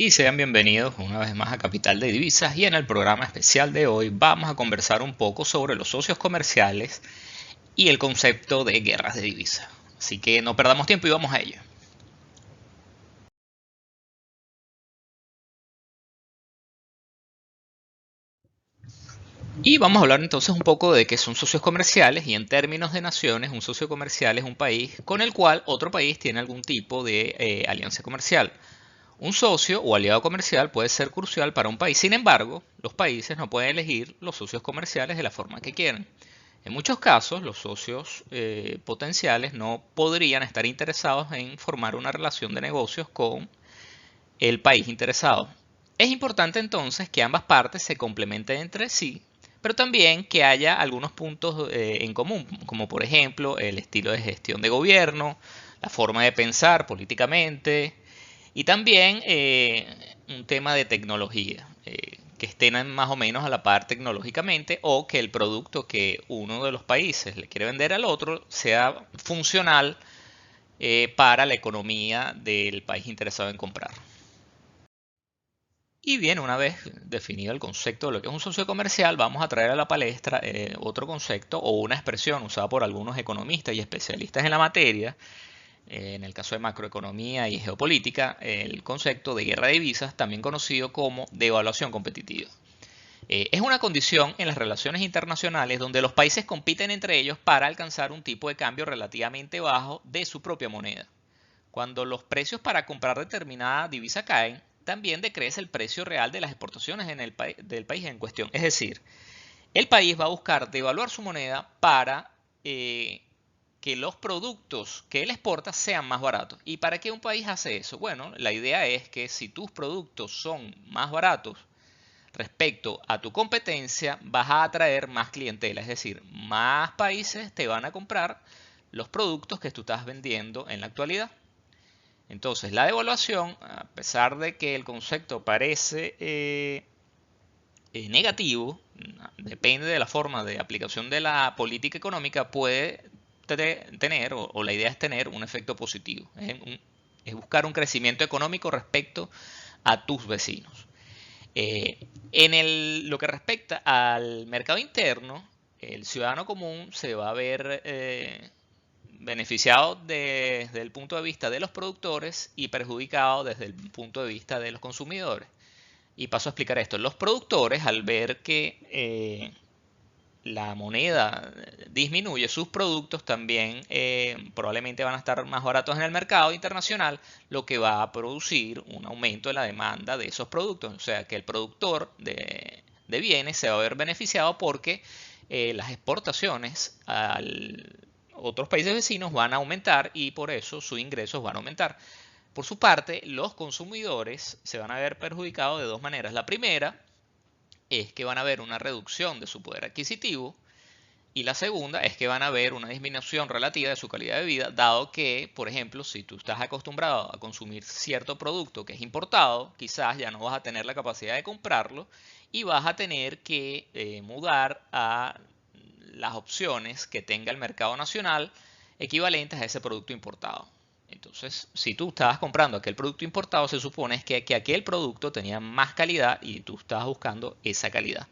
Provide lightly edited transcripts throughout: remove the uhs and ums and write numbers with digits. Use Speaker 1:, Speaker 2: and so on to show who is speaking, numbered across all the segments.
Speaker 1: Y sean bienvenidos una vez más a Capital de Divisas y en el programa especial de hoy vamos a conversar un poco sobre los socios comerciales y el concepto de guerras de divisas. Así que no perdamos tiempo y vamos a ello. Y vamos a hablar entonces un poco de qué son socios comerciales y en términos de naciones, un socio comercial es un país con el cual otro país tiene algún tipo de alianza comercial. Un socio o aliado comercial puede ser crucial para un país. Sin embargo, los países no pueden elegir los socios comerciales de la forma que quieren. En muchos casos, los socios potenciales no podrían estar interesados en formar una relación de negocios con el país interesado. Es importante entonces que ambas partes se complementen entre sí, pero también que haya algunos puntos en común, como por ejemplo el estilo de gestión de gobierno, la forma de pensar políticamente y también un tema de tecnología. Que estén más o menos a la par tecnológicamente o que el producto que uno de los países le quiere vender al otro sea funcional para la economía del país interesado en comprar. Y bien, una vez definido el concepto de lo que es un socio comercial, vamos a traer a la palestra otro concepto o una expresión usada por algunos economistas y especialistas en la materia, en el caso de macroeconomía y geopolítica, el concepto de guerra de divisas, también conocido como devaluación competitiva. Es una condición en las relaciones internacionales donde los países compiten entre ellos para alcanzar un tipo de cambio relativamente bajo de su propia moneda. Cuando los precios para comprar determinada divisa caen, también decrece el precio real de las exportaciones del país en cuestión. Es decir, el país va a buscar devaluar su moneda para que los productos que él exporta sean más baratos. ¿Y para qué un país hace eso? Bueno, la idea es que si tus productos son más baratos respecto a tu competencia, vas a atraer más clientela, es decir, más países te van a comprar los productos que tú estás vendiendo en la actualidad. Entonces, la devaluación, a pesar de que el concepto parece negativo, depende de la forma de aplicación de la política económica, puede tener, o la idea es tener un efecto positivo. Es buscar un crecimiento económico respecto a tus vecinos. Lo que respecta al mercado interno, el ciudadano común se va a ver beneficiado desde el punto de vista de los productores y perjudicado desde el punto de vista de los consumidores. Y paso a explicar esto. Los productores, al ver que la moneda disminuye, sus productos también probablemente van a estar más baratos en el mercado internacional, lo que va a producir un aumento de la demanda de esos productos. O sea que el productor de bienes se va a ver beneficiado porque las exportaciones a otros países vecinos van a aumentar y por eso sus ingresos van a aumentar. Por su parte, los consumidores se van a ver perjudicados de dos maneras. La primera es que van a ver una reducción de su poder adquisitivo y la segunda es que van a ver una disminución relativa de su calidad de vida, dado que, por ejemplo, si tú estás acostumbrado a consumir cierto producto que es importado, quizás ya no vas a tener la capacidad de comprarlo y vas a tener que mudar a las opciones que tenga el mercado nacional equivalentes a ese producto importado. Entonces, si tú estabas comprando aquel producto importado, se supone que aquel producto tenía más calidad y tú estabas buscando esa calidad.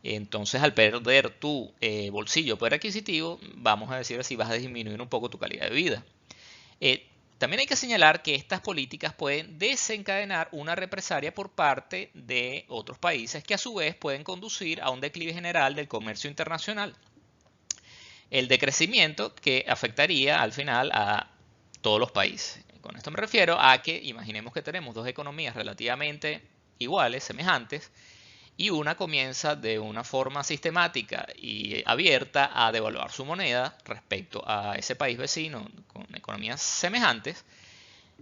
Speaker 1: Entonces, al perder tu bolsillo poder adquisitivo, vamos a decir así, vas a disminuir un poco tu calidad de vida. También hay que señalar que estas políticas pueden desencadenar una represalia por parte de otros países que a su vez pueden conducir a un declive general del comercio internacional. El decrecimiento que afectaría al final a todos los países. Con esto me refiero a que imaginemos que tenemos dos economías relativamente iguales, semejantes, y una comienza de una forma sistemática y abierta a devaluar su moneda respecto a ese país vecino con economías semejantes,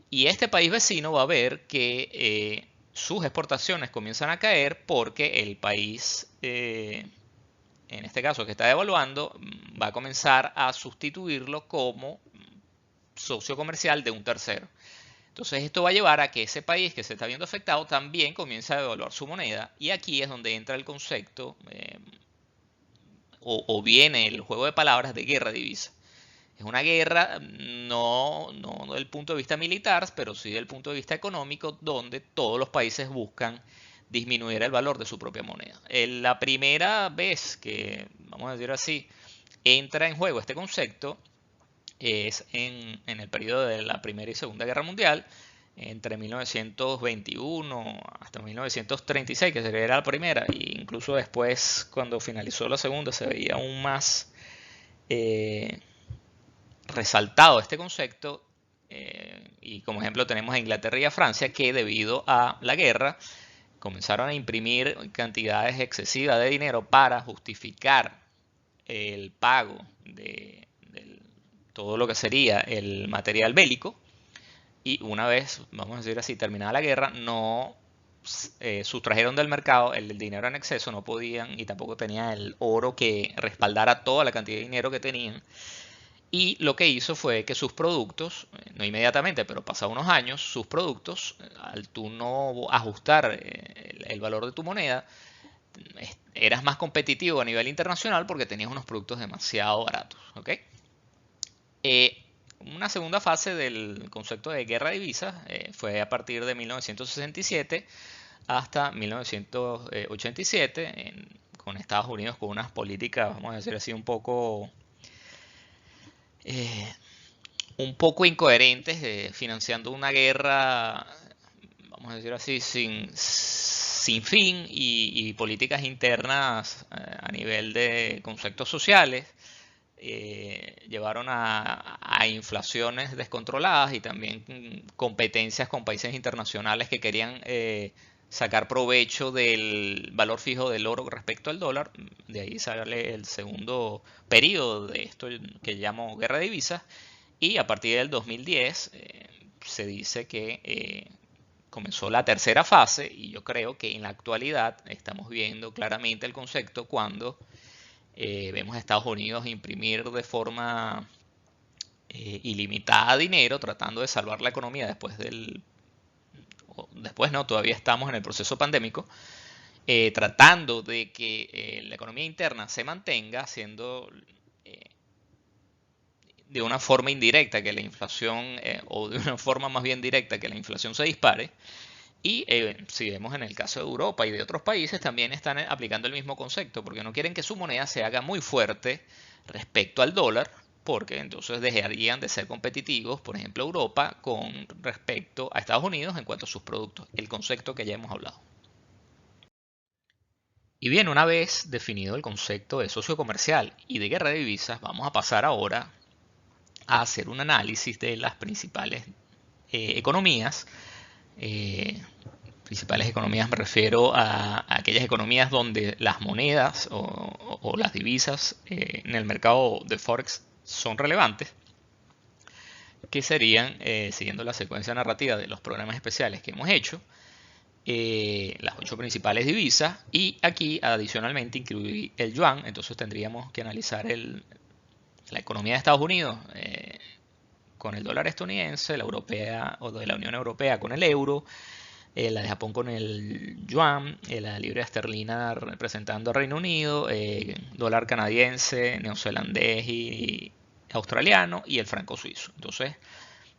Speaker 1: y este país vecino va a ver que sus exportaciones comienzan a caer porque el país, en este caso que está devaluando, va a comenzar a sustituirlo como socio comercial de un tercero. Entonces esto va a llevar a que ese país que se está viendo afectado también comience a devaluar su moneda y aquí es donde entra el concepto o viene el juego de palabras de guerra de divisa. Es una guerra no del punto de vista militar, pero sí del punto de vista económico, donde todos los países buscan disminuir el valor de su propia moneda. La primera vez que, vamos a decir así, entra en juego este concepto es en el periodo de la Primera y Segunda Guerra Mundial, entre 1921 hasta 1936, que sería la primera, e incluso después, cuando finalizó la segunda, se veía aún más resaltado este concepto. Y como ejemplo tenemos a Inglaterra y a Francia, que debido a la guerra comenzaron a imprimir cantidades excesivas de dinero para justificar el pago de todo lo que sería el material bélico. Y una vez, vamos a decir así, terminada la guerra, no sustrajeron del mercado el dinero en exceso, no podían, y tampoco tenían el oro que respaldara toda la cantidad de dinero que tenían. Y lo que hizo fue que sus productos, no inmediatamente, pero pasados unos años, sus productos, al tú no ajustar el valor de tu moneda, eras más competitivo a nivel internacional porque tenías unos productos demasiado baratos. ¿Okay? Una segunda fase del concepto de guerra de divisas fue a partir de 1967 hasta 1987, con Estados Unidos con unas políticas, vamos a decir así, un poco incoherentes, financiando una guerra, vamos a decir así, sin fin, y políticas internas a nivel de conceptos sociales. Llevaron a inflaciones descontroladas y también competencias con países internacionales que querían sacar provecho del valor fijo del oro respecto al dólar. De ahí sale el segundo periodo de esto que llamo guerra de divisas. Y a partir del 2010 se dice que comenzó la tercera fase, y yo creo que en la actualidad estamos viendo claramente el concepto cuando vemos a Estados Unidos imprimir de forma ilimitada dinero, tratando de salvar la economía después no, todavía estamos en el proceso pandémico, tratando de que la economía interna se mantenga, haciendo de una forma indirecta que la inflación, o de una forma más bien directa que la inflación se dispare. Y si vemos en el caso de Europa y de otros países, también están aplicando el mismo concepto, porque no quieren que su moneda se haga muy fuerte respecto al dólar, porque entonces dejarían de ser competitivos, por ejemplo, Europa con respecto a Estados Unidos en cuanto a sus productos, el concepto que ya hemos hablado. Y bien, una vez definido el concepto de socio comercial y de guerra de divisas, vamos a pasar ahora a hacer un análisis de las principales economías. Principales economías me refiero a aquellas economías donde las monedas o las divisas en el mercado de Forex son relevantes, que serían, siguiendo la secuencia narrativa de los programas especiales que hemos hecho, las 8 principales divisas, y aquí adicionalmente incluir el yuan. Entonces tendríamos que analizar la economía de Estados Unidos con el dólar estadounidense, la europea o de la Unión Europea con el euro, la de Japón con el yuan, la libra esterlina representando al Reino Unido, dólar canadiense, neozelandés y australiano, y el franco suizo. Entonces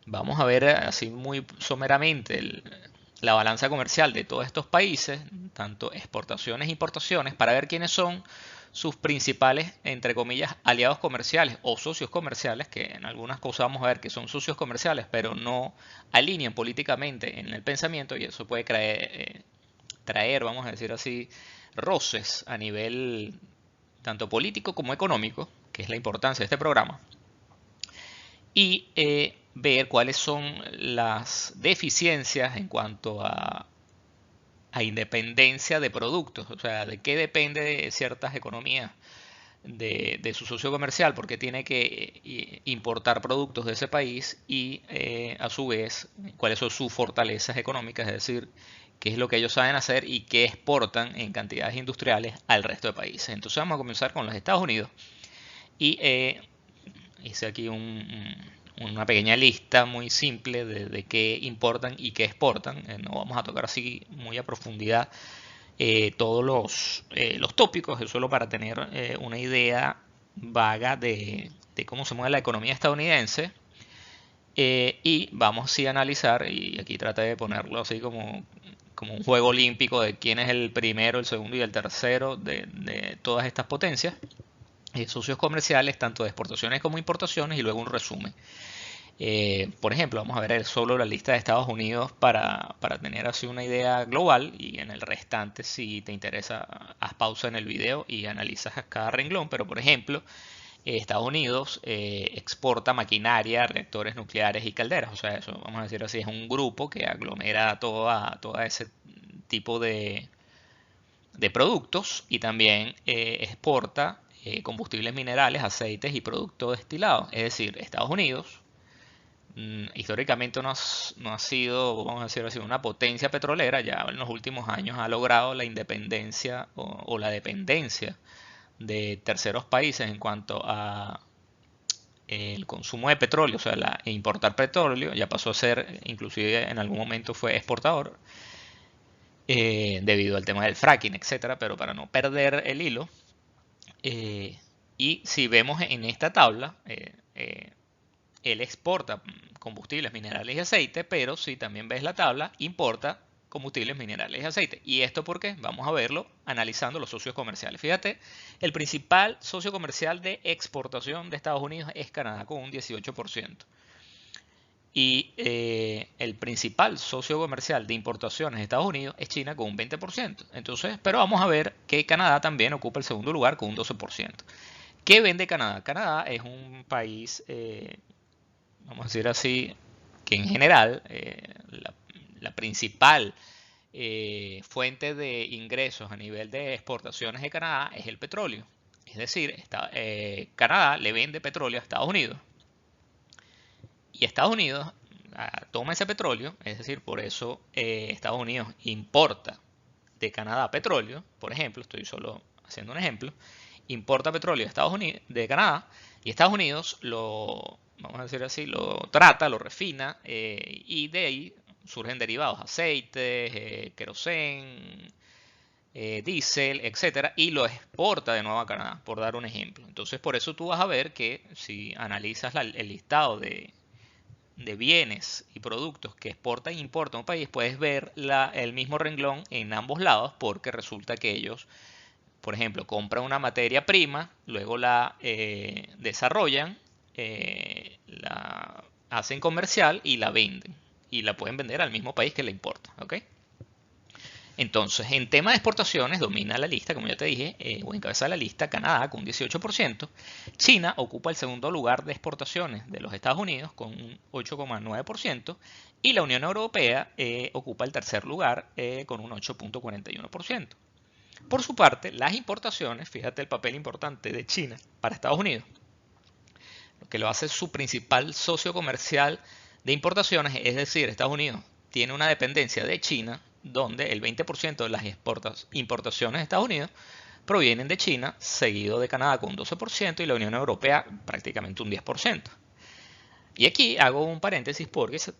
Speaker 1: vamos a ver así muy someramente la balanza comercial de todos estos países, tanto exportaciones e importaciones, para ver quiénes son sus principales, entre comillas, aliados comerciales o socios comerciales, que en algunas cosas vamos a ver que son socios comerciales, pero no alinean políticamente en el pensamiento, y eso puede traer, vamos a decir así, roces a nivel tanto político como económico, que es la importancia de este programa. Y ver cuáles son las deficiencias en cuanto a independencia de productos, o sea, de qué depende de ciertas economías de su socio comercial, porque tiene que importar productos de ese país, y a su vez cuáles son sus fortalezas económicas, es decir, qué es lo que ellos saben hacer y qué exportan en cantidades industriales al resto de países. Entonces vamos a comenzar con los Estados Unidos, y hice aquí una pequeña lista muy simple de qué importan y qué exportan. No vamos a tocar así muy a profundidad todos los tópicos, es solo para tener una idea vaga de de cómo se mueve la economía estadounidense. Y vamos sí a analizar, y aquí traté de ponerlo así como un juego olímpico de quién es el primero, el segundo y el tercero de todas estas potencias, socios comerciales, tanto de exportaciones como importaciones, y luego un resumen. Por ejemplo, vamos a ver solo la lista de Estados Unidos para tener así una idea global, y en el restante, si te interesa, haz pausa en el video y analizas cada renglón. Pero por ejemplo, Estados Unidos exporta maquinaria, reactores nucleares y calderas. O sea, eso, vamos a decir así, es un grupo que aglomera todo ese tipo de productos, y también exporta combustibles minerales, aceites y productos destilados. Es decir, Estados Unidos históricamente no ha sido, vamos a decir así, una potencia petrolera. Ya en los últimos años ha logrado la independencia o la dependencia de terceros países en cuanto a el consumo de petróleo, o sea, importar petróleo. Ya pasó a ser, inclusive en algún momento fue exportador, debido al tema del fracking, etcétera. Pero para no perder el hilo, y si vemos en esta tabla, él exporta combustibles, minerales y aceite, pero si también ves la tabla, importa combustibles, minerales y aceite. ¿Y esto por qué? Vamos a verlo analizando los socios comerciales. Fíjate, el principal socio comercial de exportación de Estados Unidos es Canadá, con un 18%. Y el principal socio comercial de importaciones de Estados Unidos es China, con un 20%. Entonces, pero vamos a ver que Canadá también ocupa el segundo lugar con un 12%. ¿Qué vende Canadá? Canadá es un país, vamos a decir así, que en general la principal fuente de ingresos a nivel de exportaciones de Canadá es el petróleo. Es decir, Canadá le vende petróleo a Estados Unidos, y Estados Unidos toma ese petróleo. Es decir, por eso Estados Unidos importa de Canadá petróleo. Por ejemplo, estoy solo haciendo un ejemplo, importa petróleo de Estados Unidos, de Canadá, y Estados Unidos vamos a decir así, lo trata, lo refina, y de ahí surgen derivados, aceites, querosén, diésel, etcétera, y lo exporta de nuevo a Canadá, por dar un ejemplo. Entonces, por eso tú vas a ver que si analizas el listado de bienes y productos que exporta e importa un país, puedes ver el mismo renglón en ambos lados, porque resulta que ellos, por ejemplo, compran una materia prima, luego la desarrollan, la hacen comercial y la venden. Y la pueden vender al mismo país que la importa. ¿Ok? Entonces, en tema de exportaciones, domina la lista, como ya te dije, o encabeza la lista Canadá con un 18%. China ocupa el segundo lugar de exportaciones de los Estados Unidos con un 8,9%. Y la Unión Europea ocupa el tercer lugar con un 8,41%. Por su parte, las importaciones, fíjate el papel importante de China para Estados Unidos, lo que lo hace su principal socio comercial de importaciones. Es decir, Estados Unidos tiene una dependencia de China, donde el 20% de las importaciones de Estados Unidos provienen de China, seguido de Canadá con un 12% y la Unión Europea prácticamente un 10%. Y aquí hago un paréntesis porque es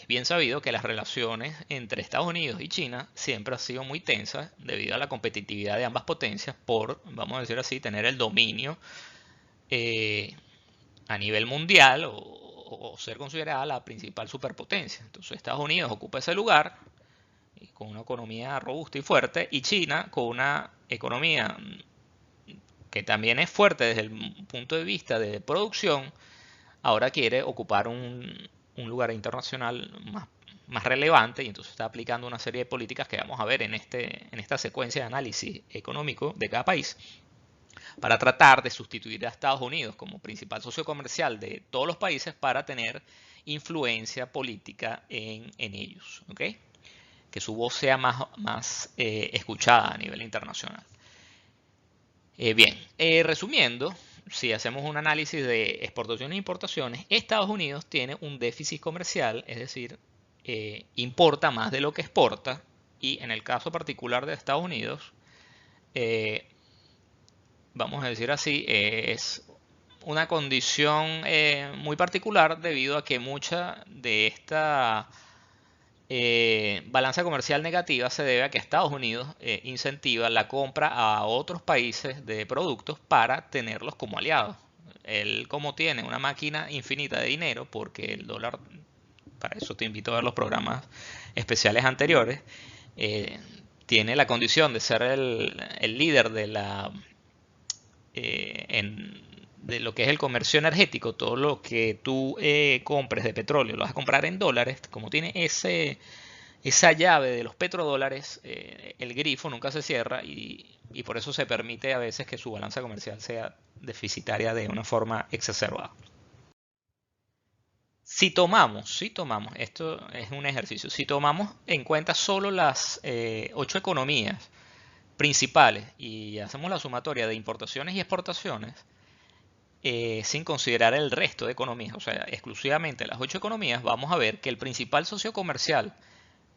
Speaker 1: bien sabido que las relaciones entre Estados Unidos y China siempre han sido muy tensas debido a la competitividad de ambas potencias por, vamos a decir así, tener el dominio a nivel mundial, o ser considerada la principal superpotencia. Entonces Estados Unidos ocupa ese lugar con una economía robusta y fuerte, y China con una economía que también es fuerte desde el punto de vista de producción, ahora quiere ocupar un lugar internacional más relevante, y entonces está aplicando una serie de políticas que vamos a ver en esta secuencia de análisis económico de cada país, para tratar de sustituir a Estados Unidos como principal socio comercial de todos los países, para tener influencia política en ellos. ¿Okay? Que su voz sea más escuchada a nivel internacional. Bien, resumiendo, si hacemos un análisis de exportaciones e importaciones, Estados Unidos tiene un déficit comercial, es decir, importa más de lo que exporta, y en el caso particular de Estados Unidos, vamos a decir así, es una condición muy particular, debido a que mucha de esta balanza comercial negativa se debe a que Estados Unidos incentiva la compra a otros países de productos para tenerlos como aliados. él como tiene una máquina infinita de dinero, porque el dólar, para eso te invito a ver los programas especiales anteriores, eh, tiene la condición de ser el líder de de lo que es el comercio energético. Todo lo que tú compres de petróleo lo vas a comprar en dólares. Como tiene esa llave de los petrodólares, el grifo nunca se cierra y por eso se permite a veces que su balanza comercial sea deficitaria de una forma exacerbada. Si tomamos, esto es un ejercicio, si tomamos en cuenta solo las 8 economías principales y hacemos la sumatoria de importaciones y exportaciones, sin considerar el resto de economías, o sea, exclusivamente las 8 economías, vamos a ver que el principal socio comercial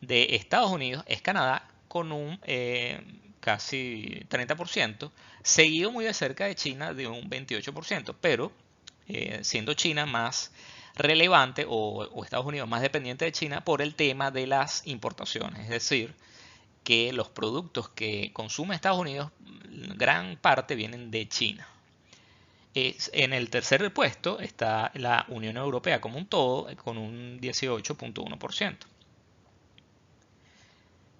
Speaker 1: de Estados Unidos es Canadá con un casi 30%, seguido muy de cerca de China de un 28%, pero siendo China más relevante o Estados Unidos más dependiente de China por el tema de las importaciones, es decir, que los productos que consume Estados Unidos, gran parte vienen de China. En el tercer puesto está la Unión Europea como un todo, con un 18.1%.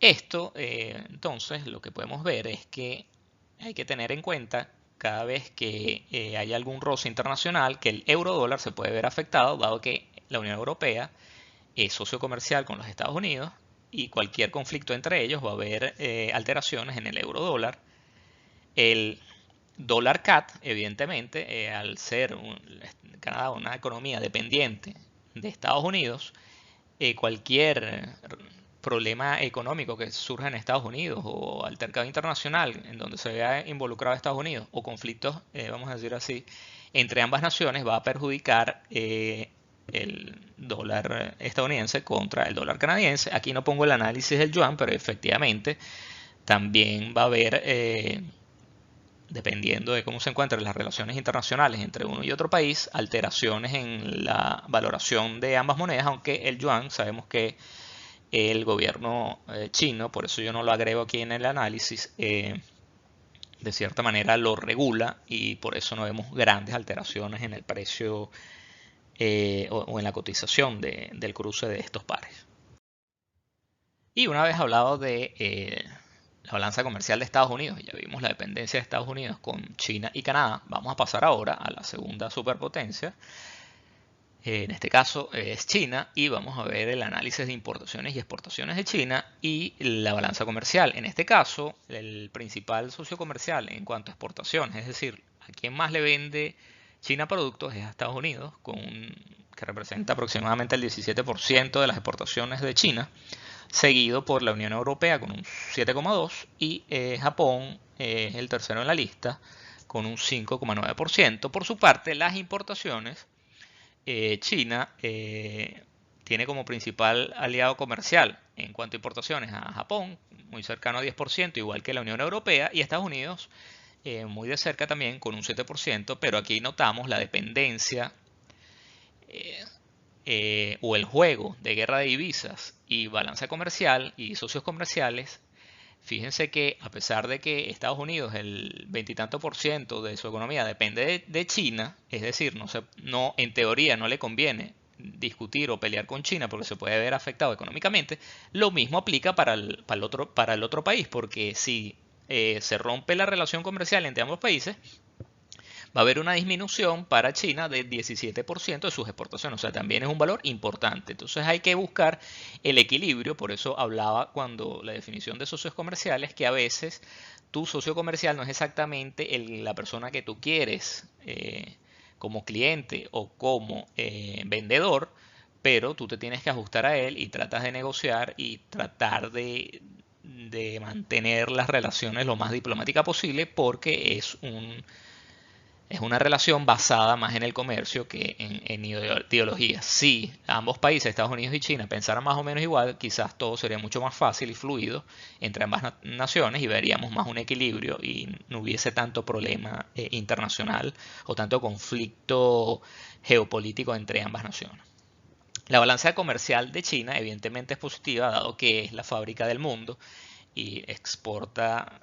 Speaker 1: Esto, entonces, lo que podemos ver es que hay que tener en cuenta cada vez que hay algún roce internacional que el euro dólar se puede ver afectado, dado que la Unión Europea es socio comercial con los Estados Unidos y cualquier conflicto entre ellos va a haber alteraciones en el euro dólar. El dólar CAD, evidentemente, al ser Canadá una economía dependiente de Estados Unidos, cualquier problema económico que surja en Estados Unidos o altercado internacional en donde se vea involucrado Estados Unidos o conflictos, vamos a decir así, entre ambas naciones va a perjudicar el dólar estadounidense contra el dólar canadiense. Aquí no pongo el análisis del yuan, pero efectivamente también va a haber, dependiendo de cómo se encuentren las relaciones internacionales entre uno y otro país, alteraciones en la valoración de ambas monedas, aunque el yuan sabemos que el gobierno chino, por eso yo no lo agrego aquí en el análisis, de cierta manera lo regula y por eso no vemos grandes alteraciones en el precio o en la cotización del cruce de estos pares. Y una vez hablado de la balanza comercial de Estados Unidos, ya vimos la dependencia de Estados Unidos con China y Canadá, vamos a pasar ahora a la segunda superpotencia. En este caso es China y vamos a ver el análisis de importaciones y exportaciones de China y la balanza comercial. En este caso, el principal socio comercial en cuanto a exportaciones, es decir, a quien más le vende China productos es a Estados Unidos, que representa aproximadamente el 17% de las exportaciones de China, seguido por la Unión Europea con un 7,2% y Japón es el tercero en la lista con un 5,9%. Por su parte, las importaciones, China tiene como principal aliado comercial en cuanto a importaciones a Japón, muy cercano a 10%, igual que la Unión Europea, y Estados Unidos muy de cerca también con un 7%, pero aquí notamos la dependencia o el juego de guerra de divisas y balanza comercial y socios comerciales. Fíjense que a pesar de que Estados Unidos, el veintitanto por ciento de su economía depende de China, es decir, en teoría no le conviene discutir o pelear con China porque se puede ver afectado económicamente, lo mismo aplica para el otro país, porque si se rompe la relación comercial entre ambos países, va a haber una disminución para China del 17% de sus exportaciones, o sea, también es un valor importante. Entonces hay que buscar el equilibrio, por eso hablaba cuando la definición de socios comerciales, que a veces tu socio comercial no es exactamente la persona que tú quieres como cliente o como vendedor, pero tú te tienes que ajustar a él y tratas de negociar y tratar de mantener las relaciones lo más diplomática posible porque es una relación basada más en el comercio que en ideología. Si ambos países, Estados Unidos y China, pensaran más o menos igual, quizás todo sería mucho más fácil y fluido entre ambas naciones y veríamos más un equilibrio y no hubiese tanto problema internacional o tanto conflicto geopolítico entre ambas naciones. La balanza comercial de China evidentemente es positiva, dado que es la fábrica del mundo y exporta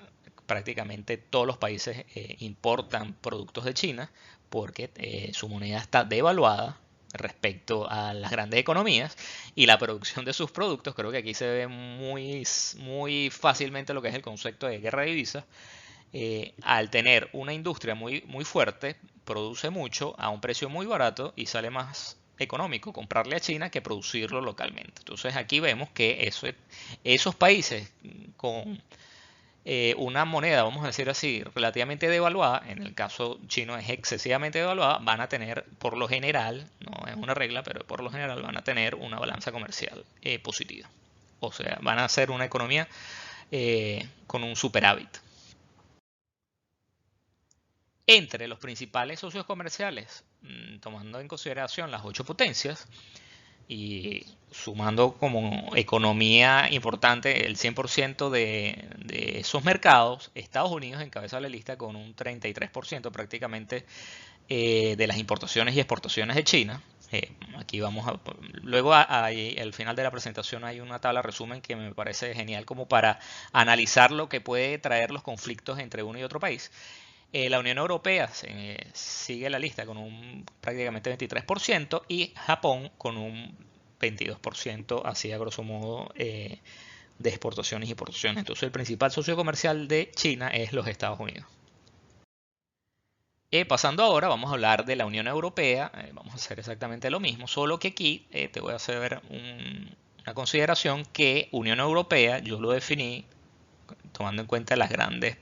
Speaker 1: prácticamente todos los países importan productos de China porque su moneda está devaluada respecto a las grandes economías y la producción de sus productos. Creo que aquí se ve muy fácilmente lo que es el concepto de guerra de divisas. Al tener una industria muy fuerte, produce mucho a un precio muy barato y sale más económico comprarle a China que producirlo localmente. Entonces aquí vemos que esos países con una moneda, vamos a decir así, relativamente devaluada, en el caso chino es excesivamente devaluada, van a tener, por lo general, no es una regla, pero por lo general van a tener una balanza comercial positiva. O sea, van a ser una economía con un superávit. Entre los principales socios comerciales, tomando en consideración las 8 potencias, y sumando como economía importante el 100% de esos mercados, Estados Unidos encabeza la lista con un 33% prácticamente de las importaciones y exportaciones de China. Aquí vamos a, luego al final de la presentación hay una tabla resumen que me parece genial como para analizar lo que puede traer los conflictos entre uno y otro país. La Unión Europea sigue la lista con un prácticamente 23% y Japón con un 22%, así a grosso modo, de exportaciones y importaciones. Entonces el principal socio comercial de China es los Estados Unidos. Pasando ahora, vamos a hablar de la Unión Europea. Vamos a hacer exactamente lo mismo, solo que aquí te voy a hacer una consideración que Unión Europea yo lo definí tomando en cuenta las grandes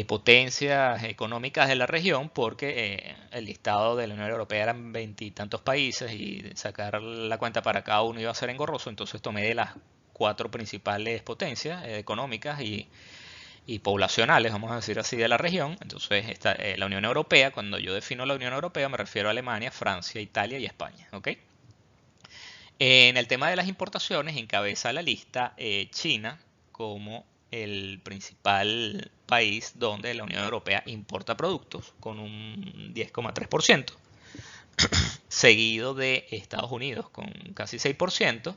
Speaker 1: potencias económicas de la región, porque el listado de la Unión Europea eran veintitantos países y sacar la cuenta para cada uno iba a ser engorroso. Entonces tomé de las 4 principales potencias económicas y poblacionales, vamos a decir así, de la región. Entonces la Unión Europea, cuando yo defino la Unión Europea me refiero a Alemania, Francia, Italia y España. ¿Ok? En el tema de las importaciones encabeza la lista China como el principal país donde la Unión Europea importa productos con un 10,3%, seguido de Estados Unidos con casi 6%,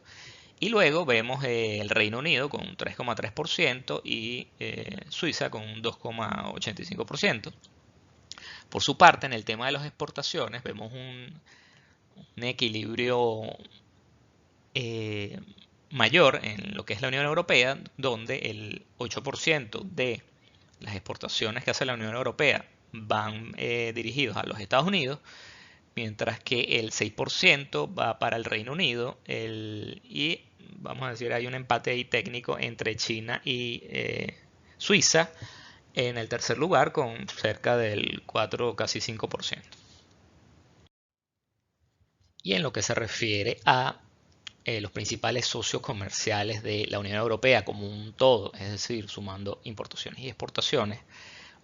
Speaker 1: y luego vemos el Reino Unido con un 3,3% y Suiza con un 2,85%. Por su parte, en el tema de las exportaciones vemos un equilibrio mayor en lo que es la Unión Europea, donde el 8% de las exportaciones que hace la Unión Europea van dirigidos a los Estados Unidos, mientras que el 6% va para el Reino Unido y vamos a decir hay un empate ahí técnico entre China y Suiza en el tercer lugar con cerca del 4, casi 5%. Y en lo que se refiere a los principales socios comerciales de la Unión Europea como un todo, es decir, sumando importaciones y exportaciones,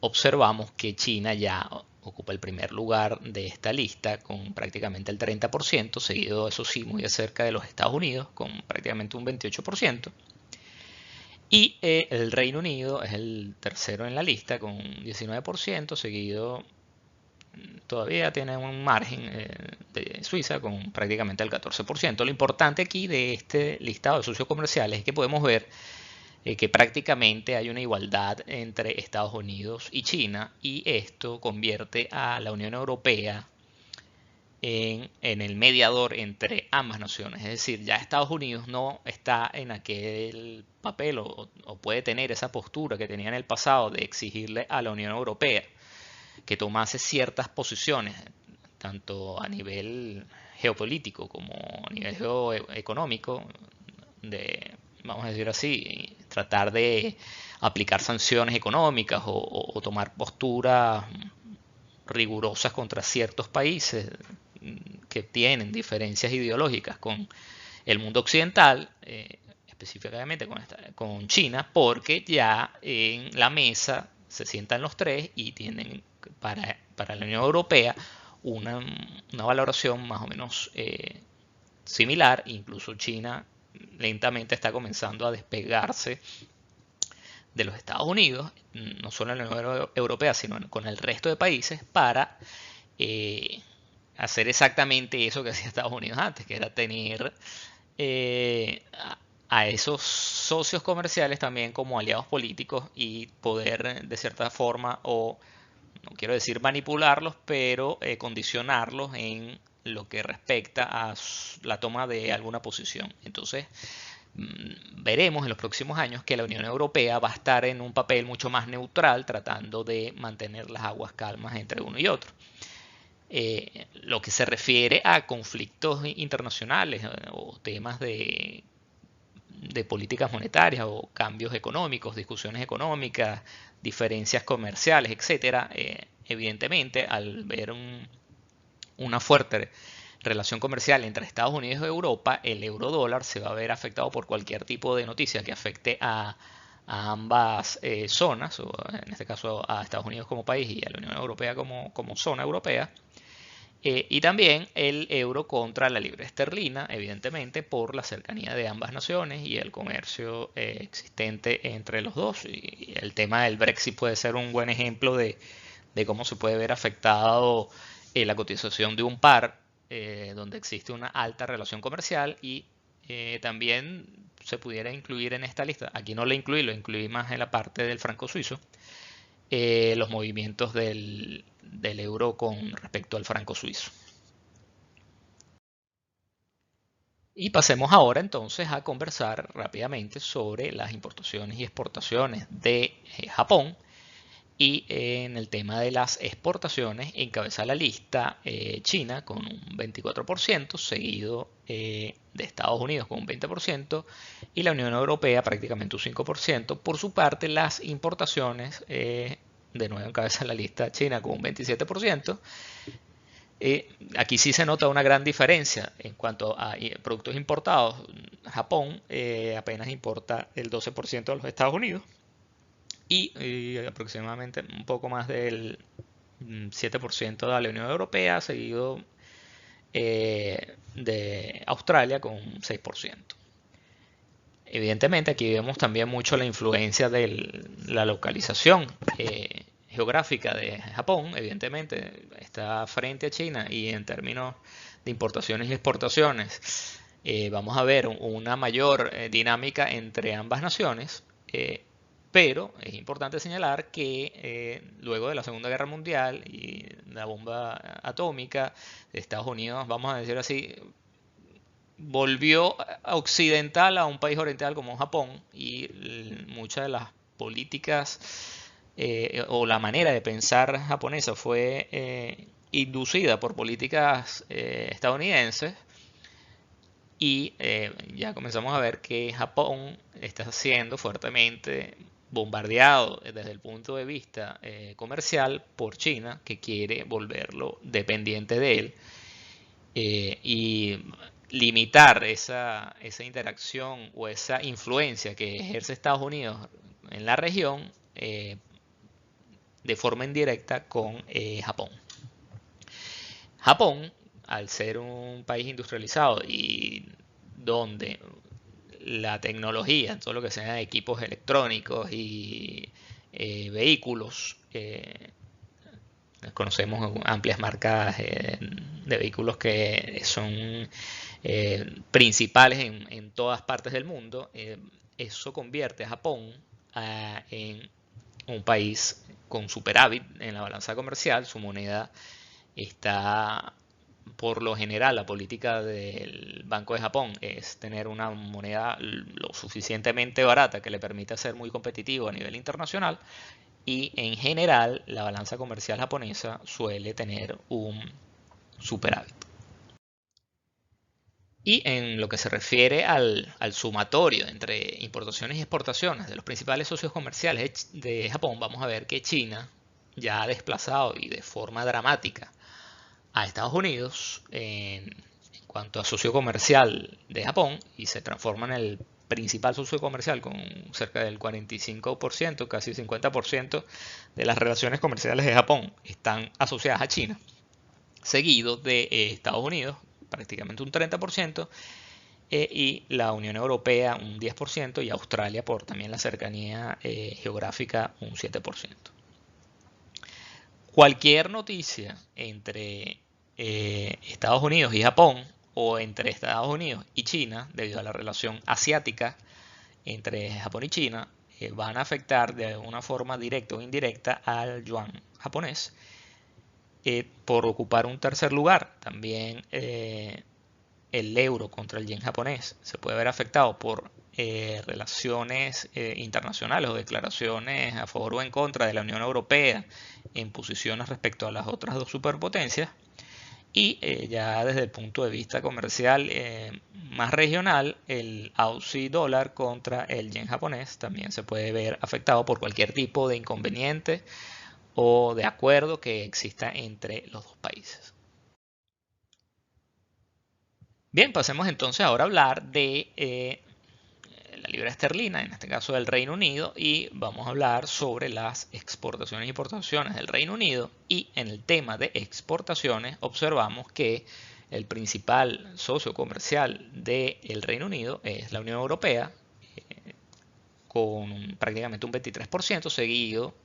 Speaker 1: observamos que China ya ocupa el primer lugar de esta lista con prácticamente el 30%, seguido eso sí muy de cerca de los Estados Unidos con prácticamente un 28%. Y el Reino Unido es el tercero en la lista con un 19%, seguido todavía tiene un margen de Suiza con prácticamente el 14%. Lo importante aquí de este listado de socios comerciales es que podemos ver que prácticamente hay una igualdad entre Estados Unidos y China, y esto convierte a la Unión Europea en el mediador entre ambas naciones. Es decir, ya Estados Unidos no está en aquel papel o puede tener esa postura que tenía en el pasado de exigirle a la Unión Europea que tomase ciertas posiciones, tanto a nivel geopolítico como a nivel geoeconómico, vamos a decir así, tratar de aplicar sanciones económicas o tomar posturas rigurosas contra ciertos países que tienen diferencias ideológicas con el mundo occidental, específicamente con China, porque ya en la mesa se sientan los tres y tienen para la Unión Europea una valoración más o menos similar. Incluso China lentamente está comenzando a despegarse de los Estados Unidos, no solo en la Unión Europea, sino con el resto de países, para hacer exactamente eso que hacía Estados Unidos antes, que era tener a esos socios comerciales también como aliados políticos y poder de cierta forma, o no quiero decir manipularlos, pero condicionarlos en lo que respecta a la toma de alguna posición. Entonces, veremos en los próximos años que la Unión Europea va a estar en un papel mucho más neutral, tratando de mantener las aguas calmas entre uno y otro. Lo que se refiere a conflictos internacionales o temas de políticas monetarias o cambios económicos, discusiones económicas, diferencias comerciales, etcétera, evidentemente al ver una fuerte relación comercial entre Estados Unidos y Europa, el euro dólar se va a ver afectado por cualquier tipo de noticia que afecte a ambas zonas, o en este caso a Estados Unidos como país y a la Unión Europea como zona europea. Y también el euro contra la libra esterlina, evidentemente por la cercanía de ambas naciones y el comercio existente entre los dos. Y el tema del Brexit puede ser un buen ejemplo de cómo se puede ver afectado la cotización de un par donde existe una alta relación comercial y también se pudiera incluir en esta lista. Aquí no lo incluí más en la parte del franco suizo, los movimientos del euro con respecto al franco suizo. Y pasemos ahora entonces a conversar rápidamente sobre las importaciones y exportaciones de Japón. Y en el tema de las exportaciones encabeza la lista China con un 24%, seguido de Estados Unidos con un 20% y la Unión Europea prácticamente un 5%. Por su parte, las importaciones, de nuevo encabeza la lista China con un 27%. Aquí sí se nota una gran diferencia en cuanto a productos importados. Japón apenas importa el 12% de los Estados Unidos y aproximadamente un poco más del 7% de la Unión Europea, seguido de Australia con un 6%. Evidentemente aquí vemos también mucho la influencia de la localización geográfica de Japón. Evidentemente está frente a China y en términos de importaciones y exportaciones vamos a ver una mayor dinámica entre ambas naciones. Pero es importante señalar que luego de la Segunda Guerra Mundial y la bomba atómica, Estados Unidos, vamos a decir así, volvió occidental a un país oriental como Japón y muchas de las políticas o la manera de pensar japonesa fue inducida por políticas estadounidenses y ya comenzamos a ver que Japón está siendo fuertemente bombardeado desde el punto de vista comercial por China, que quiere volverlo dependiente de él y limitar esa interacción o esa influencia que ejerce Estados Unidos en la región de forma indirecta con Japón. Japón, al ser un país industrializado y donde la tecnología, todo lo que sea equipos electrónicos y vehículos, conocemos amplias marcas de vehículos que son principales en todas partes del mundo. Eso convierte a Japón en un país con superávit en la balanza comercial. Su moneda está, por lo general, la política del Banco de Japón es tener una moneda lo suficientemente barata que le permita ser muy competitivo a nivel internacional y en general la balanza comercial japonesa suele tener un superávit. Y en lo que se refiere al sumatorio entre importaciones y exportaciones de los principales socios comerciales de Japón, vamos a ver que China ya ha desplazado y de forma dramática a Estados Unidos en cuanto a socio comercial de Japón y se transforma en el principal socio comercial con cerca del 45%, casi 50% de las relaciones comerciales de Japón están asociadas a China, seguido de Estados Unidos, prácticamente un 30%, y la Unión Europea un 10% y Australia por también la cercanía geográfica un 7%. Cualquier noticia entre Estados Unidos y Japón o entre Estados Unidos y China, debido a la relación asiática entre Japón y China, van a afectar de una forma directa o indirecta al yuan japonés por ocupar un tercer lugar. También el euro contra el yen japonés se puede ver afectado por relaciones internacionales o declaraciones a favor o en contra de la Unión Europea en posiciones respecto a las otras dos superpotencias. Y ya desde el punto de vista comercial más regional, el Aussie dólar contra el yen japonés también se puede ver afectado por cualquier tipo de inconveniente o de acuerdo que exista entre los dos países. Bien, pasemos entonces ahora a hablar de la libra esterlina, en este caso del Reino Unido, y vamos a hablar sobre las exportaciones e importaciones del Reino Unido. Y en el tema de exportaciones observamos que el principal socio comercial del Reino Unido es la Unión Europea, con prácticamente un 23%, seguido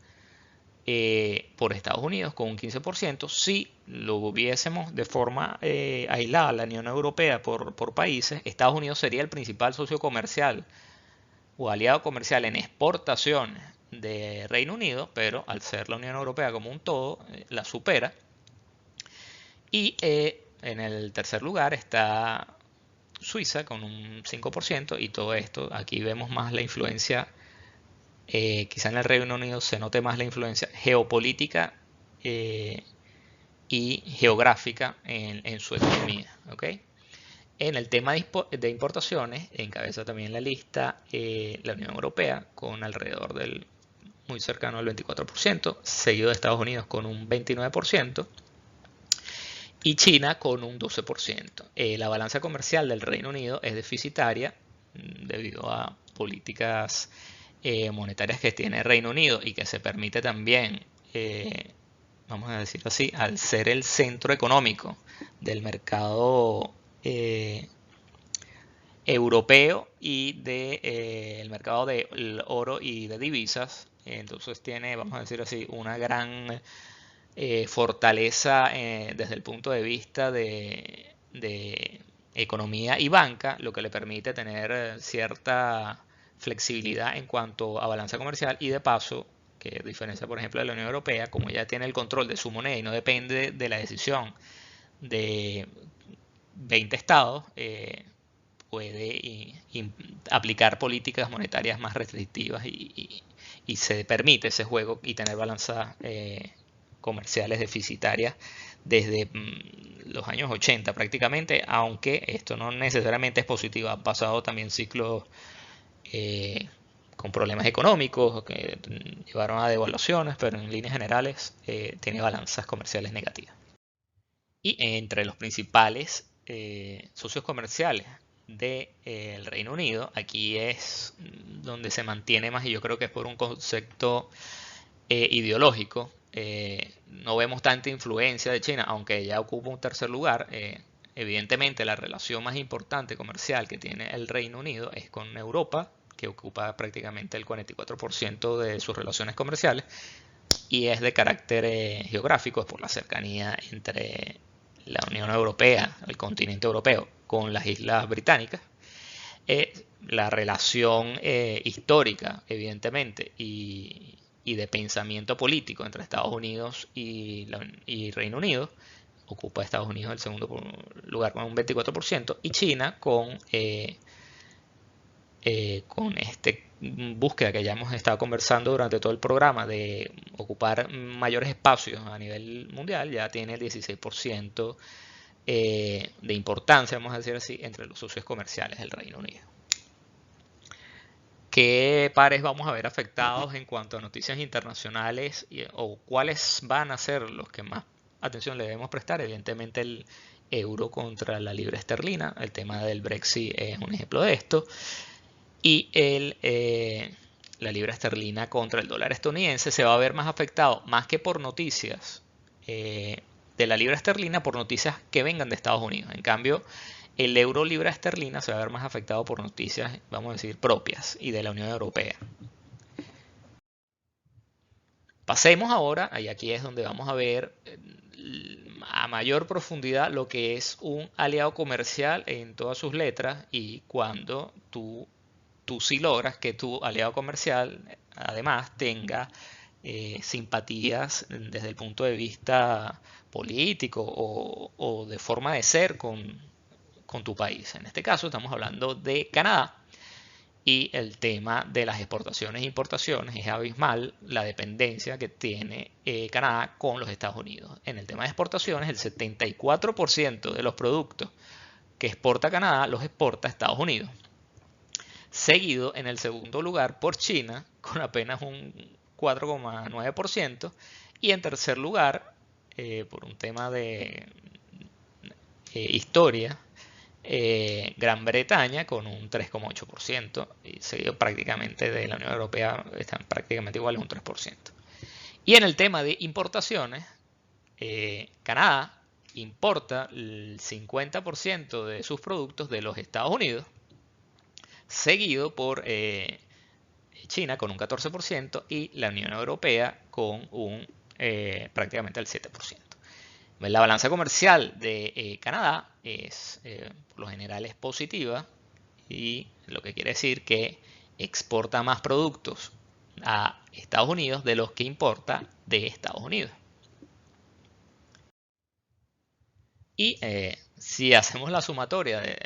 Speaker 1: por Estados Unidos con un 15%. Si lo viésemos de forma aislada, la Unión Europea por países, Estados Unidos sería el principal socio comercial o aliado comercial en exportaciones de Reino Unido, pero al ser la Unión Europea como un todo, la supera. Y en el tercer lugar está Suiza con un 5%, y todo esto, aquí vemos más la influencia, quizá en el Reino Unido se note más la influencia geopolítica y geográfica en su economía. ¿Okay? En el tema de importaciones, encabeza también la lista la Unión Europea con alrededor del muy cercano al 24%, seguido de Estados Unidos con un 29% y China con un 12%. La balanza comercial del Reino Unido es deficitaria debido a políticas monetarias que tiene el Reino Unido y que se permite también, vamos a decir así, al ser el centro económico del mercado europeo y del mercado del oro y de divisas. Entonces tiene, vamos a decir así, una gran fortaleza desde el punto de vista de economía y banca, lo que le permite tener cierta flexibilidad en cuanto a balanza comercial, y de paso, que diferencia por ejemplo de la Unión Europea, como ya tiene el control de su moneda y no depende de la decisión de 20 estados, puede aplicar políticas monetarias más restrictivas y se permite ese juego y tener balanzas comerciales deficitarias desde los años 80 prácticamente, aunque esto no necesariamente es positivo. Ha pasado también ciclos con problemas económicos que llevaron a devaluaciones, pero en líneas generales tiene balanzas comerciales negativas. Y entre los principales socios comerciales del Reino Unido, aquí es donde se mantiene más, y yo creo que es por un concepto ideológico. No vemos tanta influencia de China, aunque ya ocupa un tercer lugar. Evidentemente la relación más importante comercial que tiene el Reino Unido es con Europa, que ocupa prácticamente el 44% de sus relaciones comerciales, y es de carácter geográfico, es por la cercanía entre la Unión Europea, el continente europeo, con las islas británicas. La relación histórica, evidentemente, y de pensamiento político entre Estados Unidos y Reino Unido, ocupa Estados Unidos el segundo lugar con un 24%, y China con este búsqueda que ya hemos estado conversando durante todo el programa de ocupar mayores espacios a nivel mundial, ya tiene el 16% de importancia, vamos a decir así, entre los socios comerciales del Reino Unido. ¿Qué pares vamos a ver afectados en cuanto a noticias internacionales o cuáles van a ser los que más atención le debemos prestar? Evidentemente el euro contra la libra esterlina, el tema del Brexit es un ejemplo de esto, y la libra esterlina contra el dólar estadounidense se va a ver más afectado, más que por noticias de la libra esterlina, por noticias que vengan de Estados Unidos. En cambio, el euro libra esterlina se va a ver más afectado por noticias, vamos a decir, propias y de la Unión Europea. Pasemos ahora, y aquí es donde vamos a ver a mayor profundidad lo que es un aliado comercial en todas sus letras, y cuando tú sí logras que tu aliado comercial además tenga simpatías desde el punto de vista político o de forma de ser con tu país. En este caso estamos hablando de Canadá, y el tema de las exportaciones e importaciones es abismal la dependencia que tiene Canadá con los Estados Unidos. En el tema de exportaciones, el 74% de los productos que exporta Canadá los exporta a Estados Unidos, seguido en el segundo lugar por China con apenas un 4,9%, y en tercer lugar, por un tema de historia, Gran Bretaña con un 3,8%, y seguido prácticamente de la Unión Europea, están prácticamente iguales, un 3%. Y en el tema de importaciones, Canadá importa el 50% de sus productos de los Estados Unidos, seguido por China con un 14% y la Unión Europea con un prácticamente el 7%. La balanza comercial de Canadá por lo general es positiva, y lo que quiere decir que exporta más productos a Estados Unidos de los que importa de Estados Unidos. Y si hacemos la sumatoria de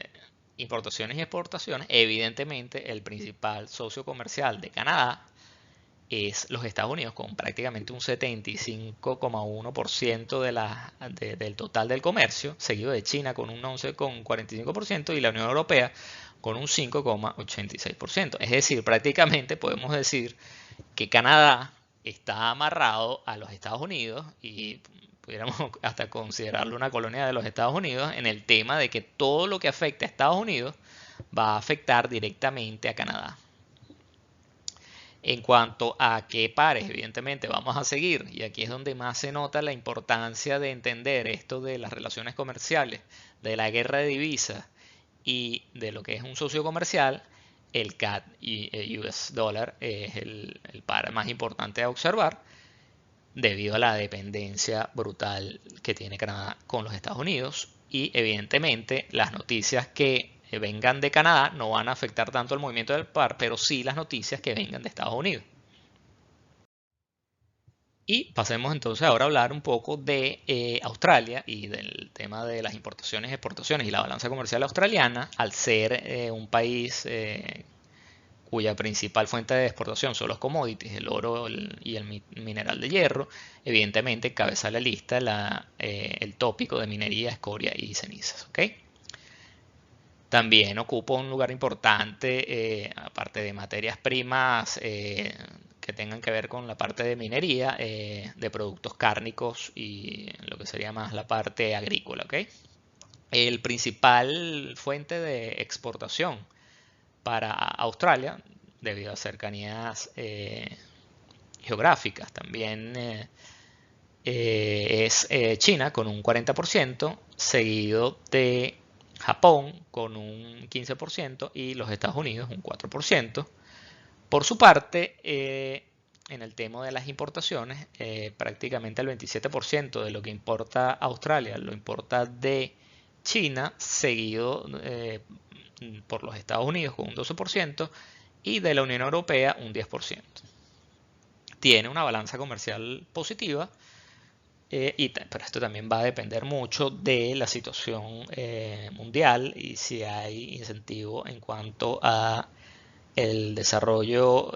Speaker 1: importaciones y exportaciones, evidentemente el principal socio comercial de Canadá es los Estados Unidos, con prácticamente un 75,1% del total del comercio, seguido de China con un 11,45% y la Unión Europea con un 5,86%. Es decir, prácticamente podemos decir que Canadá está amarrado a los Estados Unidos, y pudiéramos hasta considerarlo una colonia de los Estados Unidos, en el tema de que todo lo que afecte a Estados Unidos va a afectar directamente a Canadá. En cuanto a qué pares, evidentemente vamos a seguir, y aquí es donde más se nota la importancia de entender esto de las relaciones comerciales, de la guerra de divisas y de lo que es un socio comercial. El CAD y el US Dollar es el par más importante a observar, debido a la dependencia brutal que tiene Canadá con los Estados Unidos, y evidentemente las noticias que vengan de Canadá no van a afectar tanto el movimiento del par, pero sí las noticias que vengan de Estados Unidos. Y pasemos entonces ahora a hablar un poco de Australia y del tema de las importaciones, exportaciones y la balanza comercial australiana. Al ser un país cuya principal fuente de exportación son los commodities, el oro y el mineral de hierro, evidentemente encabeza la lista el tópico de minería, escoria y cenizas. ¿Okay? También ocupa un lugar importante, aparte de materias primas que tengan que ver con la parte de minería, de productos cárnicos y lo que sería más la parte agrícola. ¿Okay? El principal fuente de exportación para Australia, debido a cercanías geográficas, también es China con un 40%, seguido de Japón con un 15% y los Estados Unidos un 4%. Por su parte, en el tema de las importaciones, prácticamente el 27% de lo que importa Australia lo importa de China, seguido por los Estados Unidos con un 12% y de la Unión Europea un 10%. Tiene una balanza comercial positiva, pero esto también va a depender mucho de la situación mundial y si hay incentivo en cuanto a el desarrollo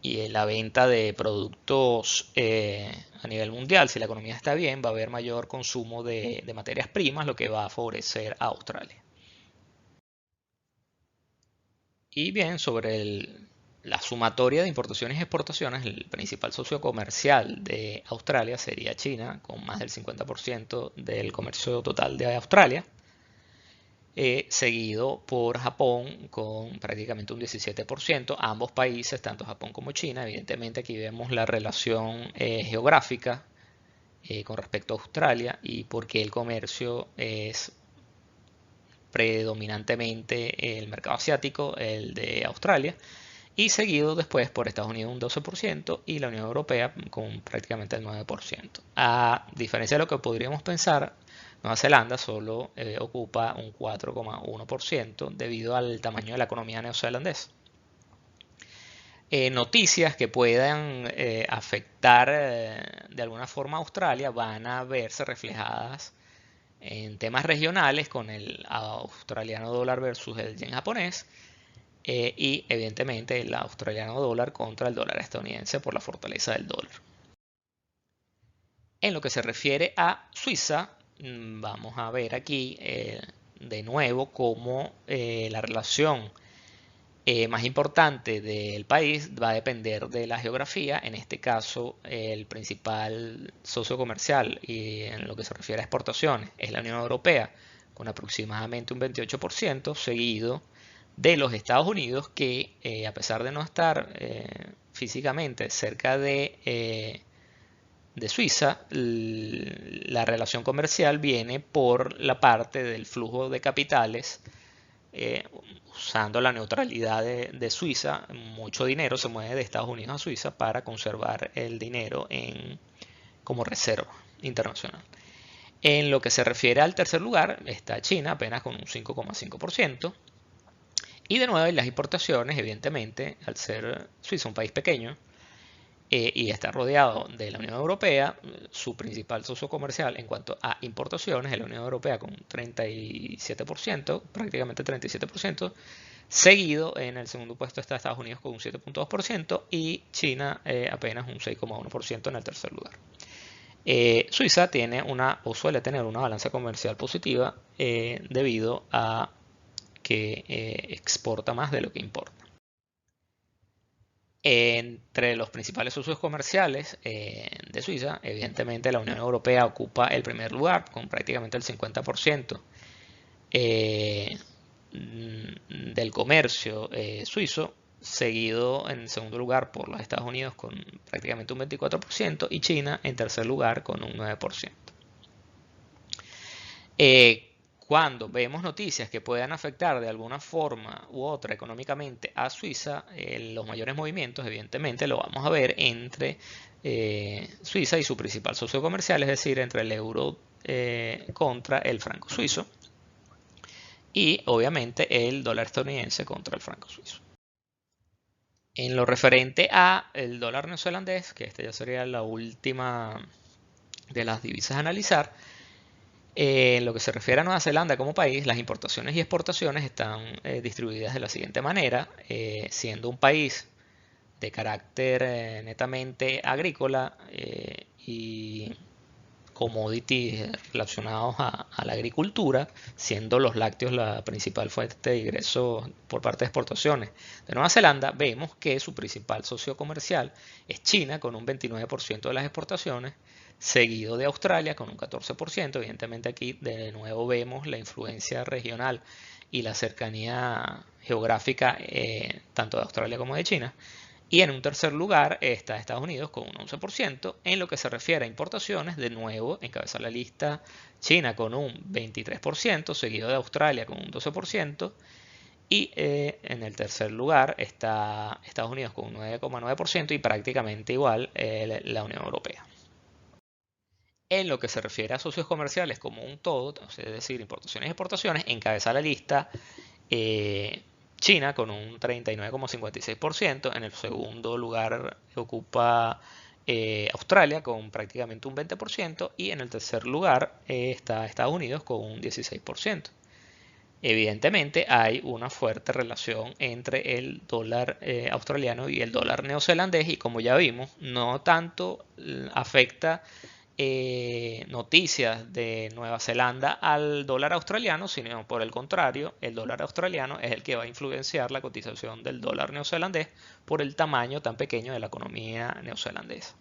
Speaker 1: y la venta de productos a nivel mundial. Si la economía está bien, va a haber mayor consumo de materias primas, lo que va a favorecer a Australia. Y bien, sobre la sumatoria de importaciones y exportaciones, el principal socio comercial de Australia sería China, con más del 50% del comercio total de Australia, seguido por Japón con prácticamente un 17%. Ambos países, tanto Japón como China, evidentemente aquí vemos la relación geográfica con respecto a Australia y porque el comercio es predominantemente el mercado asiático, el de Australia, y seguido después por Estados Unidos un 12% y la Unión Europea con prácticamente el 9%. A diferencia de lo que podríamos pensar, Nueva Zelanda solo ocupa un 4,1% debido al tamaño de la economía neozelandesa. Noticias que puedan afectar de alguna forma a Australia van a verse reflejadas en temas regionales con el australiano dólar versus el yen japonés y evidentemente el australiano dólar contra el dólar estadounidense por la fortaleza del dólar. En lo que se refiere a Suiza, vamos a ver aquí de nuevo cómo la relación más importante del país va a depender de la geografía. En este caso, el principal socio comercial y en lo que se refiere a exportaciones es la Unión Europea, con aproximadamente un 28%, seguido de los Estados Unidos, que a pesar de no estar físicamente cerca de Suiza, la relación comercial viene por la parte del flujo de capitales. Usando la neutralidad de Suiza, mucho dinero se mueve de Estados Unidos a Suiza para conservar el dinero como reserva internacional. En lo que se refiere al tercer lugar está China, apenas con un 5,5%. Y de nuevo, en las importaciones, evidentemente, al ser Suiza un país pequeño y está rodeado de la Unión Europea, su principal socio comercial en cuanto a importaciones es la Unión Europea con 37%, prácticamente 37%, seguido en el segundo puesto está Estados Unidos con un 7,2% y China apenas un 6,1% en el tercer lugar. Suiza tiene o suele tener una balanza comercial positiva debido a que exporta más de lo que importa. Entre los principales socios comerciales de Suiza, evidentemente la Unión Europea ocupa el primer lugar con prácticamente el 50% del comercio suizo, seguido en segundo lugar por los Estados Unidos con prácticamente un 24% y China en tercer lugar con un 9%. Cuando vemos noticias que puedan afectar de alguna forma u otra económicamente a Suiza, los mayores movimientos evidentemente lo vamos a ver entre Suiza y su principal socio comercial, es decir, entre el euro contra el franco suizo y obviamente el dólar estadounidense contra el franco suizo. En lo referente a el dólar neozelandés, que esta ya sería la última de las divisas a analizar, en lo que se refiere a Nueva Zelanda como país, las importaciones y exportaciones están distribuidas de la siguiente manera, siendo un país de carácter netamente agrícola y commodities relacionados a la agricultura, siendo los lácteos la principal fuente de ingresos por parte de exportaciones de Nueva Zelanda, vemos que su principal socio comercial es China con un 29% de las exportaciones, seguido de Australia con un 14%. Evidentemente aquí de nuevo vemos la influencia regional y la cercanía geográfica tanto de Australia como de China. Y en un tercer lugar está Estados Unidos con un 11%. En lo que se refiere a importaciones, de nuevo encabeza la lista China con un 23%, seguido de Australia con un 12%. Y en el tercer lugar está Estados Unidos con un 9,9% y prácticamente igual la Unión Europea. En lo que se refiere a socios comerciales como un todo, es decir, importaciones y exportaciones, encabeza la lista China con un 39,56%. En el segundo lugar ocupa Australia con prácticamente un 20% y en el tercer lugar está Estados Unidos con un 16%. Evidentemente hay una fuerte relación entre el dólar australiano y el dólar neozelandés y como ya vimos, no tanto afecta noticias de Nueva Zelanda al dólar australiano, sino por el contrario, el dólar australiano es el que va a influenciar la cotización del dólar neozelandés por el tamaño tan pequeño de la economía neozelandesa.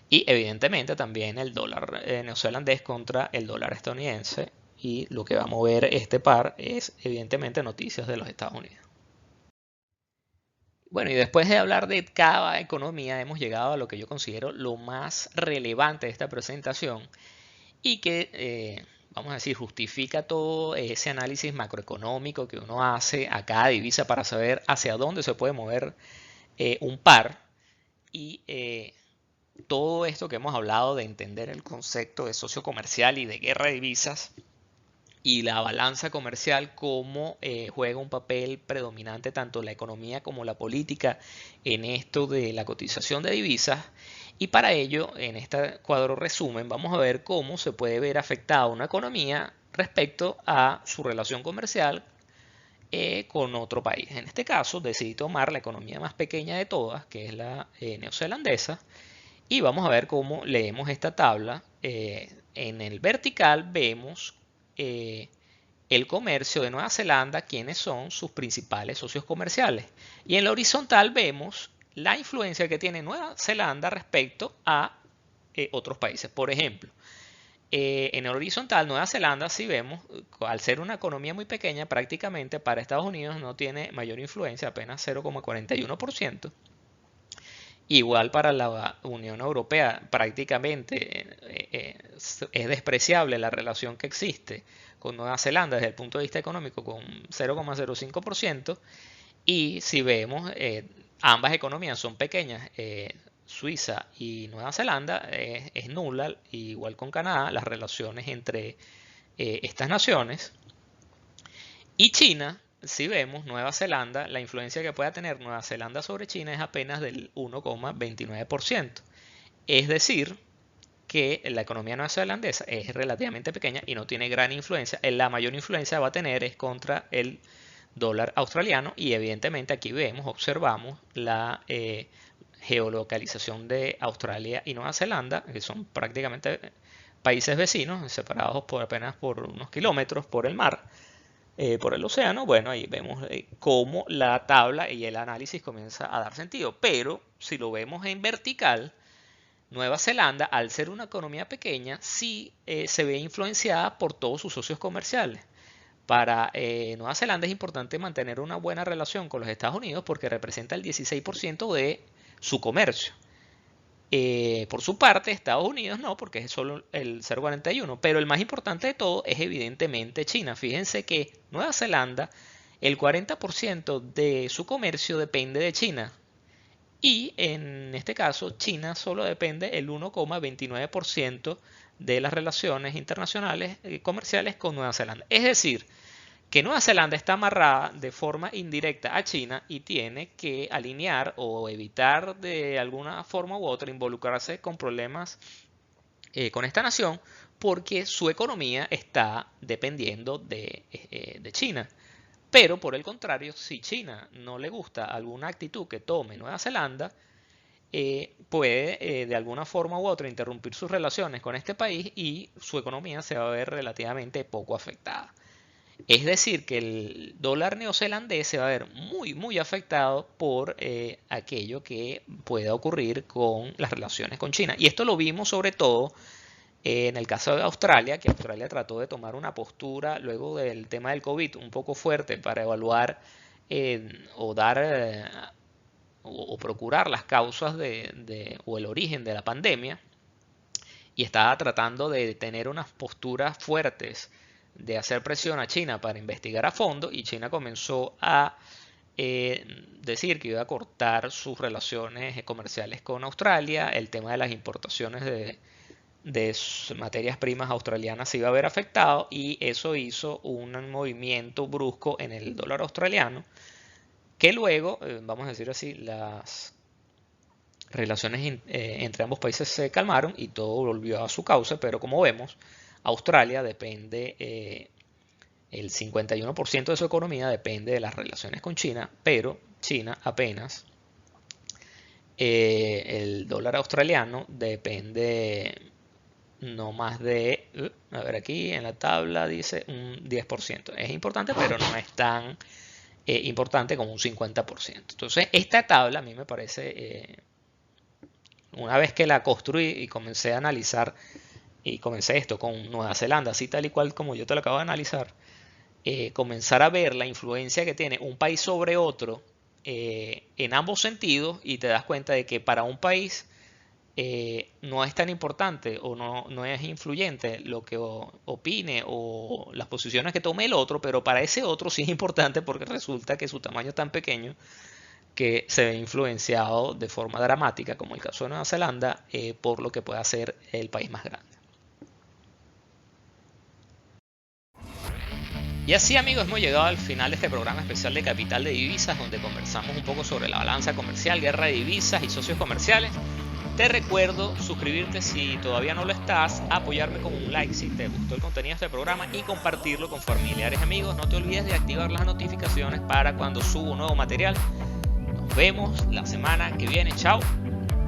Speaker 1: Y evidentemente también el dólar neozelandés contra el dólar estadounidense, y lo que va a mover este par es evidentemente noticias de los Estados Unidos. Bueno, y después de hablar de cada economía, hemos llegado a lo que yo considero lo más relevante de esta presentación y que vamos a decir, justifica todo ese análisis macroeconómico que uno hace a cada divisa para saber hacia dónde se puede mover un par. Y todo esto que hemos hablado de entender el concepto de socio comercial y de guerra de divisas y la balanza comercial, cómo juega un papel predominante tanto la economía como la política en esto de la cotización de divisas. Y para ello, en este cuadro resumen, vamos a ver cómo se puede ver afectada una economía respecto a su relación comercial con otro país. En este caso, decidí tomar la economía más pequeña de todas, que es la neozelandesa, y vamos a ver cómo leemos esta tabla. En el vertical vemos el comercio de Nueva Zelanda, quiénes son sus principales socios comerciales. Y en la horizontal vemos la influencia que tiene Nueva Zelanda respecto a otros países. Por ejemplo, en el horizontal, Nueva Zelanda, si vemos, al ser una economía muy pequeña, prácticamente para Estados Unidos no tiene mayor influencia, apenas 0,41%. Igual para la Unión Europea, prácticamente es despreciable la relación que existe con Nueva Zelanda desde el punto de vista económico, con 0,05%. Y si vemos, ambas economías son pequeñas, Suiza y Nueva Zelanda, es nula, igual con Canadá, las relaciones entre estas naciones. Y China, si vemos Nueva Zelanda, la influencia que pueda tener Nueva Zelanda sobre China es apenas del 1,29%. Es decir, que la economía neozelandesa es relativamente pequeña y no tiene gran influencia. La mayor influencia va a tener es contra el dólar australiano, y evidentemente aquí vemos, observamos la geolocalización de Australia y Nueva Zelanda, que son prácticamente países vecinos, separados por apenas por unos kilómetros por el mar, por el océano. Bueno, ahí vemos cómo la tabla y el análisis comienza a dar sentido. Pero si lo vemos en vertical, Nueva Zelanda, al ser una economía pequeña, sí se ve influenciada por todos sus socios comerciales. Para Nueva Zelanda es importante mantener una buena relación con los Estados Unidos porque representa el 16% de su comercio. Por su parte, Estados Unidos no, porque es solo el 0,41, pero el más importante de todo es evidentemente China. Fíjense que Nueva Zelanda, el 40% de su comercio depende de China, y en este caso China solo depende el 1,29% de las relaciones internacionales comerciales con Nueva Zelanda. Es decir, que Nueva Zelanda está amarrada de forma indirecta a China y tiene que alinear o evitar de alguna forma u otra involucrarse con problemas con esta nación, porque su economía está dependiendo de China. Pero por el contrario, si China no le gusta alguna actitud que tome Nueva Zelanda, puede de alguna forma u otra interrumpir sus relaciones con este país y su economía se va a ver relativamente poco afectada. Es decir, que el dólar neozelandés se va a ver muy afectado por aquello que pueda ocurrir con las relaciones con China. Y esto lo vimos sobre todo en el caso de Australia, que Australia trató de tomar una postura luego del tema del COVID un poco fuerte para evaluar o dar o procurar las causas o el origen de la pandemia, y estaba tratando de tener unas posturas fuertes de hacer presión a China para investigar a fondo, y China comenzó a decir que iba a cortar sus relaciones comerciales con Australia. El tema de las importaciones de materias primas australianas se iba a ver afectado, y eso hizo un movimiento brusco en el dólar australiano, que luego, vamos a decir así, las relaciones entre ambos países se calmaron y todo volvió a su cauce. Pero como vemos, Australia depende, el 51% de su economía depende de las relaciones con China, pero China apenas, el dólar australiano depende no más de, a ver, aquí en la tabla dice un 10%. Es importante, pero no es tan importante como un 50%. Entonces, esta tabla a mí me parece, una vez que la construí y comencé a analizar, y comencé esto con Nueva Zelanda, así tal y cual como yo te lo acabo de analizar, comenzar a ver la influencia que tiene un país sobre otro en ambos sentidos, y te das cuenta de que para un país no es tan importante o no es influyente lo que opine o las posiciones que tome el otro, pero para ese otro sí es importante porque resulta que su tamaño es tan pequeño que se ve influenciado de forma dramática, como el caso de Nueva Zelanda, por lo que puede hacer el país más grande. Y así, amigos, hemos llegado al final de este programa especial de Capital de Divisas, donde conversamos un poco sobre la balanza comercial, guerra de divisas y socios comerciales. Te recuerdo suscribirte si todavía no lo estás, apoyarme con un like si te gustó el contenido de este programa y compartirlo con familiares y amigos. No te olvides de activar las notificaciones para cuando subo un nuevo material. Nos vemos la semana que viene. Chao.